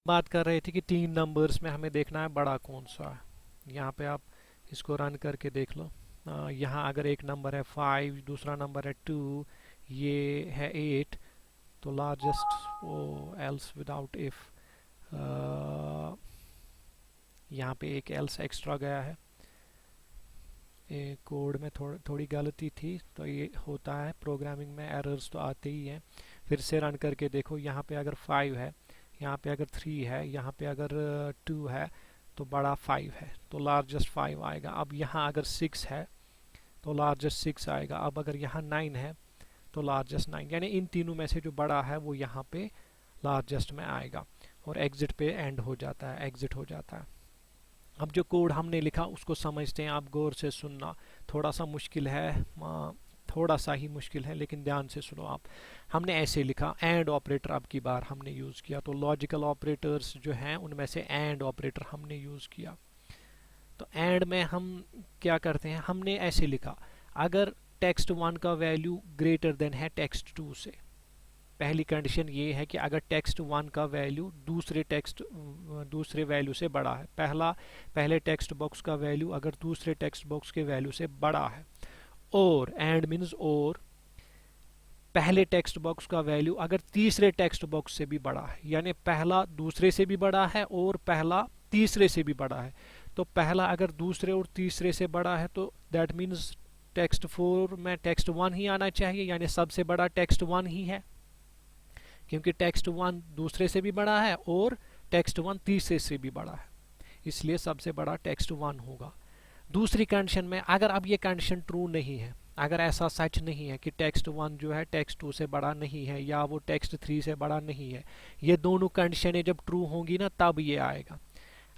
बात कर रहे थे कि तीन नंबर्स में हमें देखना है बड़ा कौन सा है। यहाँ पे आप इसको रन करके देख लो। यहाँ अगर एक नंबर है 5, दूसरा नंबर है 2, ये है 8, तो लार्जेस्ट वो एल्स विदाउट इफ, यहाँ पे एक एल्स एक्स्ट्रा गया है। कोड में थोड़ी गलती थी, तो ये होता है प्रोग्रामिंग में, एरर्स तो आते ही हैं। फिर से रन करके देखो, यहाँ पे अगर 5 है, यहाँ पे अगर 3 है, यहाँ पे अगर 2 है, तो बड़ा 5 है, तो लार्जेस्ट 5 आएगा। अब यहाँ अगर 6 है तो लार्जेस्ट 6 आएगा। अब अगर यहाँ 9 है तो लार्जेस्ट 9, यानी इन तीनों में से जो बड़ा है वो यहाँ पे लार्जेस्ट में आएगा। और एग्जिट पे एंड हो जाता है, एग्जिट हो जाता है। अब जो कोड हमने लिखा उसको समझते हैं, आप गौर से सुनना। थोड़ा सा मुश्किल है, थोड़ा सा ही मुश्किल है, लेकिन ध्यान से सुनो आप। हमने ऐसे लिखा, एंड ऑपरेटर अब की बार हमने यूज़ किया, तो लॉजिकल ऑपरेटर्स जो हैं उनमें से एंड ऑपरेटर हमने यूज़ किया। तो एंड में हम क्या करते हैं, हमने ऐसे लिखा, अगर टेक्स्ट 1 का वैल्यू ग्रेटर देन है टेक्स्ट 2 से। पहली कंडीशन ये है कि अगर टेक्स्ट 1 का वैल्यू दूसरे वैल्यू से बड़ा है, पहले टेक्स्ट बॉक्स का वैल्यू अगर दूसरे टेक्स्ट बॉक्स के वैल्यू से बड़ा है, और एंड मीन्स और पहले टेक्स्ट बॉक्स का वैल्यू अगर तीसरे टेक्स्ट बॉक्स से भी बड़ा है, यानी पहला दूसरे से भी बड़ा है और पहला तीसरे से भी बड़ा है। तो पहला अगर दूसरे और तीसरे से बड़ा है तो दैट मीन्स टेक्स्ट 4 में टेक्स्ट 1 ही आना चाहिए, यानी सबसे बड़ा टेक्स्ट 1 ही है, क्योंकि टेक्स्ट 1 दूसरे से भी बड़ा है और टेक्स्ट 1 तीसरे से भी बड़ा है, इसलिए सबसे बड़ा टेक्स्ट 1 होगा। दूसरी कंडीशन में अगर अब ये कंडीशन ट्रू नहीं है, अगर ऐसा सच नहीं है कि टेक्स्ट 1 जो है टेक्स्ट 2 से बड़ा नहीं है या वो टेक्स्ट 3 से बड़ा नहीं है, ये दोनों कंडीशनें जब ट्रू होंगी ना तब ये आएगा।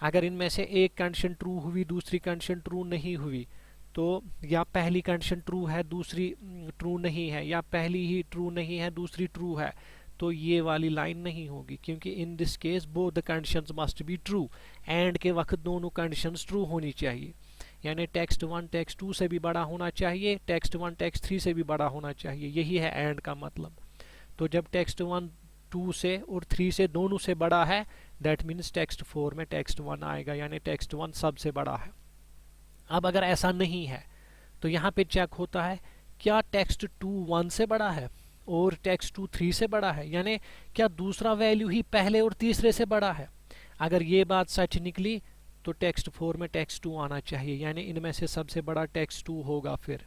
अगर इनमें से एक कंडीशन ट्रू हुई, दूसरी कंडीशन ट्रू नहीं हुई, तो या पहली कंडीशन ट्रू है दूसरी ट्रू नहीं है, या पहली ही ट्रू नहीं है दूसरी ट्रू है, तो ये वाली लाइन नहीं होगी, क्योंकि in this case both the conditions must be true. And के वक्त दोनों कंडीशंस ट्रू होनी चाहिए, यानी टेक्स्ट 1 टेक्स्ट 2 से भी बड़ा होना चाहिए, टेक्स्ट 1 टेक्स्ट 3 से भी बड़ा होना चाहिए, यही है एंड का मतलब। तो जब टेक्स्ट 1 2 से और 3 से दोनों से बड़ा है, दैट मीन्स टेक्स्ट 4 में टेक्स्ट 1 आएगा, यानी टेक्स्ट 1 सबसे बड़ा है। अब अगर ऐसा नहीं है तो यहाँ पे चेक होता है, क्या टेक्स्ट 2 1 से बड़ा है और टेक्स्ट 2 3 से बड़ा है, यानी क्या दूसरा वैल्यू ही पहले और तीसरे से बड़ा है। अगर ये बात सच निकली तो टेक्स्ट 4 में टेक्स्ट 2 आना चाहिए, यानी इनमें से सबसे बड़ा टेक्स्ट 2 होगा। फिर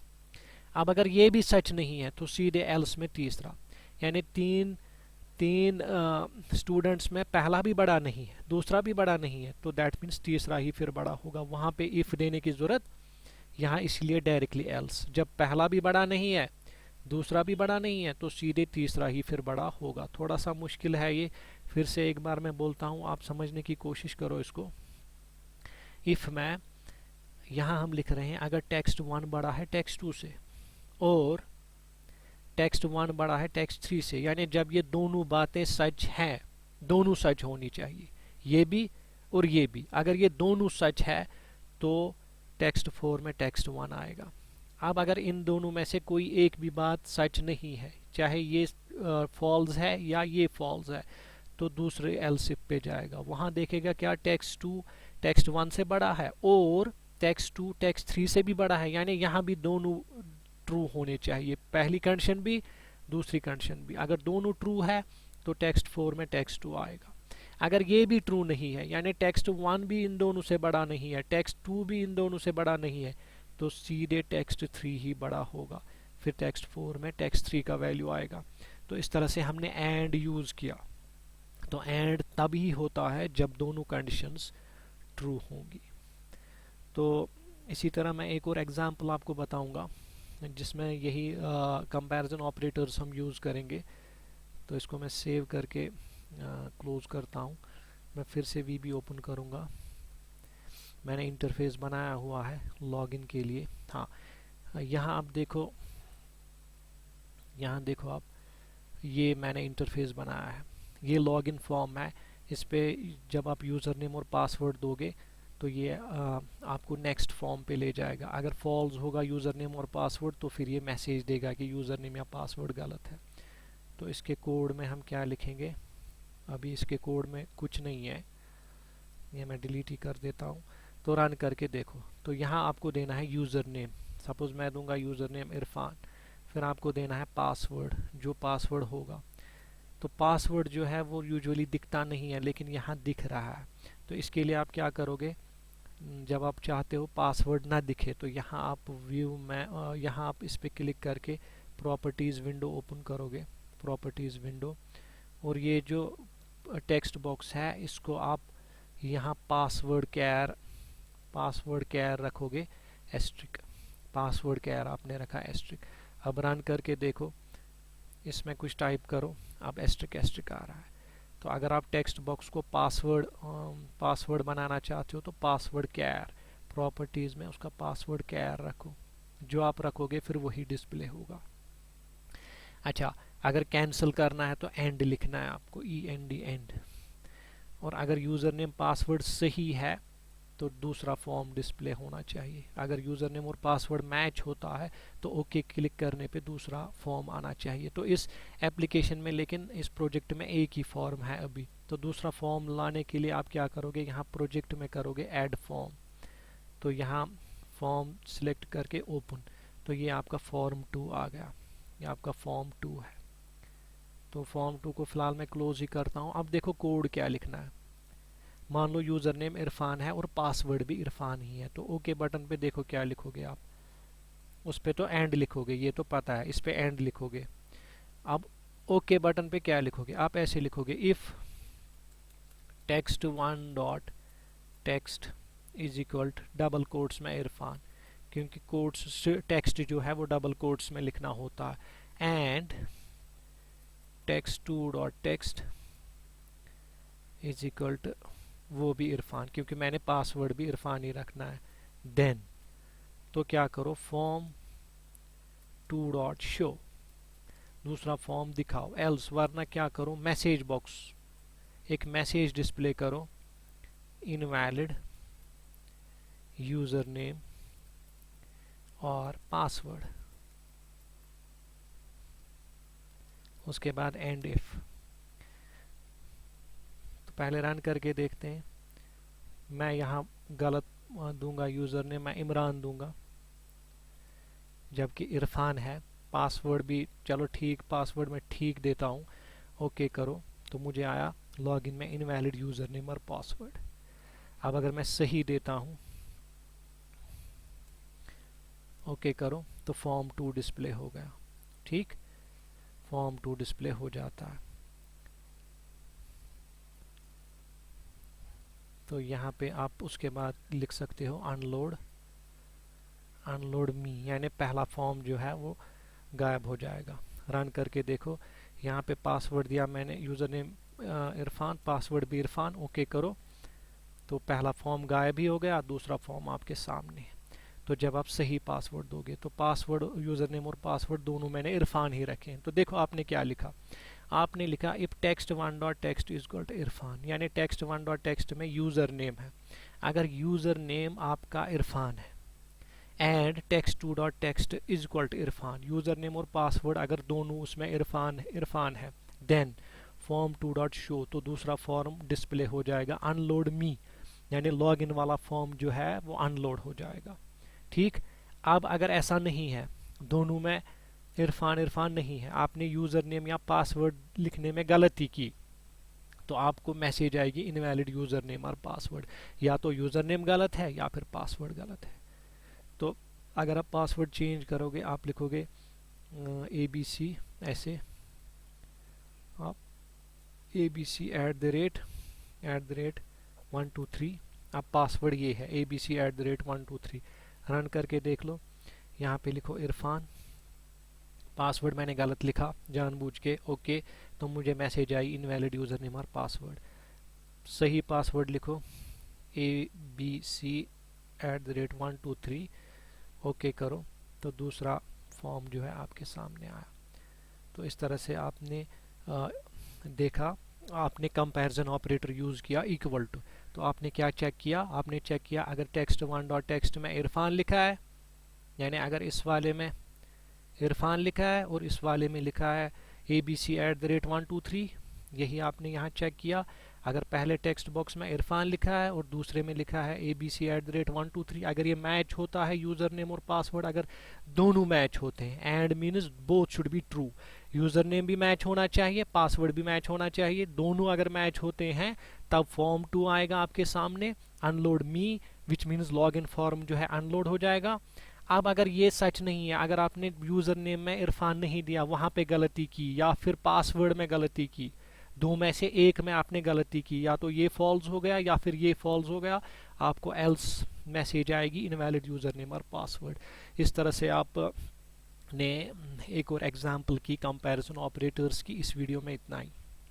अब अगर ये भी सच नहीं है तो सीधे एल्स में तीसरा, यानी तीन स्टूडेंट्स में पहला भी बड़ा नहीं है दूसरा भी बड़ा नहीं है, तो दैट मीन्स तीसरा ही फिर बड़ा होगा। वहाँ पे इफ देने की ज़रूरत यहाँ इसलिए डायरेक्टली एल्स, जब पहला भी बड़ा नहीं है दूसरा भी बड़ा नहीं है तो सीधे तीसरा ही फिर बड़ा होगा। थोड़ा सा मुश्किल है ये, फिर से एक बार मैं बोलता हूँ, आप समझने की कोशिश करो इसको। इफ में यहाँ हम लिख रहे हैं अगर टेक्स्ट 1 बड़ा है टेक्स्ट 2 से और टेक्स्ट 1 बड़ा है टेक्स्ट 3 से, यानी जब ये दोनों बातें सच हैं, दोनों सच होनी चाहिए, ये भी और ये भी, अगर ये दोनों सच है तो टेक्स्ट 4 में टेक्स्ट 1 आएगा। अब अगर इन दोनों में से कोई एक भी बात सच नहीं है, चाहे ये फॉल्स है या ये फॉल्स है, तो दूसरे एल्सिफ पे जाएगा, वहाँ देखेगा क्या टेक्स्ट 2 टेक्स्ट 1 से बड़ा है और टेक्स्ट 2 टेक्स्ट 3 से भी बड़ा है, यानी यहाँ भी दोनों ट्रू होने चाहिए, पहली कंडीशन भी दूसरी कंडीशन भी। अगर दोनों ट्रू है तो टेक्स्ट 4 में टेक्स्ट 2 आएगा। अगर ये भी ट्रू नहीं है, यानी टेक्स्ट 1 भी इन दोनों से बड़ा नहीं है, टेक्स्ट 2 भी इन दोनों से बड़ा नहीं है, तो सीधे टेक्स्ट 3 ही बड़ा होगा, फिर टेक्स्ट 4 में टेक्स्ट 3 का वैल्यू आएगा। तो इस तरह से हमने एंड यूज़ किया। तो एंड तभी होता है जब दोनों कंडीशंस ट्रू होंगी। तो इसी तरह मैं एक और एग्जांपल आपको बताऊंगा जिसमें यही कंपैरिजन ऑपरेटर्स हम यूज़ करेंगे। तो इसको मैं सेव करके क्लोज करता हूँ। मैं फिर से वीबी ओपन करूँगा। मैंने इंटरफेस बनाया हुआ है लॉगिन के लिए। हाँ, यहाँ आप देखो, यहाँ देखो आप, ये मैंने इंटरफेस बनाया है, ये लॉगिन फॉर्म है। इस पे जब आप यूज़र नेम और पासवर्ड दोगे तो ये आपको नेक्स्ट फॉर्म पे ले जाएगा। अगर फॉल्स होगा यूज़र नेम और पासवर्ड तो फिर ये मैसेज देगा कि यूज़र नेम या पासवर्ड गलत है। तो इसके कोड में हम क्या लिखेंगे, अभी इसके कोड में कुछ नहीं है, ये मैं डिलीट ही कर देता हूँ। तो रन करके देखो, तो यहाँ आपको देना है यूज़र नेम। सपोज़ मैं दूंगा यूज़र नेम इरफान, फिर आपको देना है पासवर्ड, जो पासवर्ड होगा। तो पासवर्ड जो है वो यूजुअली दिखता नहीं है, लेकिन यहाँ दिख रहा है। तो इसके लिए आप क्या करोगे, जब आप चाहते हो पासवर्ड ना दिखे, तो यहाँ आप व्यू में यहाँ आप इस पर क्लिक करके प्रॉपर्टीज़ विंडो ओपन करोगे, प्रॉपर्टीज़ विंडो, और ये जो टेक्स्ट बॉक्स है इसको आप यहाँ पासवर्ड कैर रखोगे एस्ट्रिक, पासवर्ड कैर आपने रखा एस्ट्रिक। अब रन करके देखो, इसमें कुछ टाइप करो, अब एस्ट्रिक एस्ट्रिक आ रहा है। तो अगर आप टेक्स्ट बॉक्स को पासवर्ड बनाना चाहते हो तो पासवर्ड कैर, प्रॉपर्टीज़ में उसका पासवर्ड कैर रखो, जो आप रखोगे फिर वही डिस्प्ले होगा। अच्छा, अगर कैंसिल करना है तो एंड लिखना है आपको, END एंड। और अगर यूज़र नेम पासवर्ड सही है तो दूसरा फॉर्म डिस्प्ले होना चाहिए। अगर यूज़र नेम और पासवर्ड मैच होता है तो ओके क्लिक करने पे दूसरा फॉर्म आना चाहिए। तो इस एप्लीकेशन में, लेकिन इस प्रोजेक्ट में एक ही फॉर्म है अभी। तो दूसरा फॉर्म लाने के लिए आप क्या करोगे, यहाँ प्रोजेक्ट में करोगे ऐड फॉर्म, तो यहाँ फॉर्म सिलेक्ट करके ओपन, तो ये आपका फॉर्म 2 आ गया, ये आपका फॉर्म 2 है। तो फॉर्म 2 को फिलहाल मैं क्लोज ही करता हूँ। अब देखो कोड क्या लिखना है। मान लो यूज़र नेम इरफान है और पासवर्ड भी इरफान ही है, तो ओके बटन पे देखो क्या लिखोगे आप, उस पे तो एंड लिखोगे, ये तो पता है, इस पे एंड लिखोगे। अब ओके बटन पे क्या लिखोगे, आप ऐसे लिखोगे if text1 dot text is equal double quotes में इरफान, क्योंकि कोट्स टेक्स्ट जो है वो डबल कोट्स में लिखना होता है, and text2 dot text is equal to वो भी इरफान, क्योंकि मैंने पासवर्ड भी इरफान ही रखना है। देन तो क्या करो, फॉर्म 2 डॉट शो, दूसरा फॉर्म दिखाओ, एल्स वरना क्या करो, मैसेज बॉक्स एक मैसेज डिस्प्ले करो, इनवैलिड यूज़र नेम और पासवर्ड, उसके बाद एंड इफ। तो पहले रन करके देखते हैं। मैं यहाँ गलत दूंगा, यूज़र नेम मैं इमरान दूंगा, जबकि इरफान है। पासवर्ड भी चलो ठीक, पासवर्ड मैं ठीक देता हूँ, ओके करो, तो मुझे आया लॉगिन में इनवैलिड यूज़र नेम और पासवर्ड। अब अगर मैं सही देता हूँ, ओके करो, तो फॉर्म 2 डिस्प्ले हो गया। ठीक, फॉर्म 2 डिस्प्ले हो जाता है। तो यहाँ पे आप उसके बाद लिख सकते हो अनलोड मी, यानी पहला फॉर्म जो है वो गायब हो जाएगा। रन करके देखो, यहाँ पे पासवर्ड दिया मैंने, यूज़र नेम इरफान, पासवर्ड भी इरफान, ओके करो, तो पहला फॉर्म गायब ही हो गया, दूसरा फॉर्म आपके सामने है। तो जब आप सही पासवर्ड दोगे, तो पासवर्ड, यूज़र नेम और पासवर्ड दोनों मैंने इरफान ही रखे हैं। तो देखो आपने क्या लिखा, आपने लिखा if text1 dot text is equal to Irfan, यानी text1 डॉट टेक्स्ट में यूज़र नेम है। अगर यूज़र नेम आपका इरफान है and text2 dot text is equal to Irfan, user name और पासवर्ड अगर दोनों उसमें इरफान है, देन फॉर्म 2 डॉट शो, तो दूसरा फॉर्म डिस्प्ले हो जाएगा अनलोड मी, यानी लॉग इन वाला फॉर्म जो है वो अनलोड हो जाएगा। ठीक, अब अगर ऐसा नहीं है, दोनों में इरफान नहीं है, आपने यूज़र नेम या पासवर्ड लिखने में गलती की, तो आपको मैसेज आएगी इनवैलिड यूज़र नेम और पासवर्ड, या तो यूज़र नेम गलत है या फिर पासवर्ड गलत है। तो अगर आप पासवर्ड चेंज करोगे, आप लिखोगे ABC, ऐसे आप ABC @123, अब पासवर्ड ये है ABC @123। रन करके देख लो, यहाँ पे लिखो इरफान, पासवर्ड मैंने गलत लिखा जानबूझ के, ओके, तो मुझे मैसेज आई इनवैलिड यूज़र नेम और पासवर्ड। सही पासवर्ड लिखो ABC @123, ओके करो, तो दूसरा फॉर्म जो है आपके सामने आया। तो इस तरह से आपने देखा, आपने कंपैरिजन ऑपरेटर यूज़ किया इक्वल टू। तो आपने क्या चेक किया, आपने चेक किया अगर text1 डॉट टेक्स्ट में इरफान लिखा है, यानी अगर इस वाले में इरफान लिखा है और इस वाले में लिखा है ABC @123, यही आपने यहाँ चेक किया। अगर पहले टेक्स्ट बॉक्स में इरफान लिखा है और दूसरे में लिखा है abc@123, अगर ये मैच होता है यूज़र नेम और पासवर्ड, अगर दोनों मैच होते हैं, and means both should be true, user name भी मैच होना चाहिए, पासवर्ड भी मैच होना चाहिए, दोनों अगर मैच होते हैं तब फॉर्म 2 आएगा आपके सामने, unload me, which means log in form जो है अनलोड हो जाएगा। अब अगर ये सच नहीं है, अगर आपने यूज़र नेम में इरफान नहीं दिया, वहाँ पे गलती की, या फिर पासवर्ड में गलती की, दो में से एक में आपने गलती की, या तो ये फॉल्स हो गया या फिर ये फॉल्स हो गया, आपको एल्स मैसेज आएगी, इनवैलिड यूज़र नेम और पासवर्ड। इस तरह से आप ने एक और एग्जांपल की कंपैरिजन ऑपरेटर्स की। इस वीडियो में इतना ही।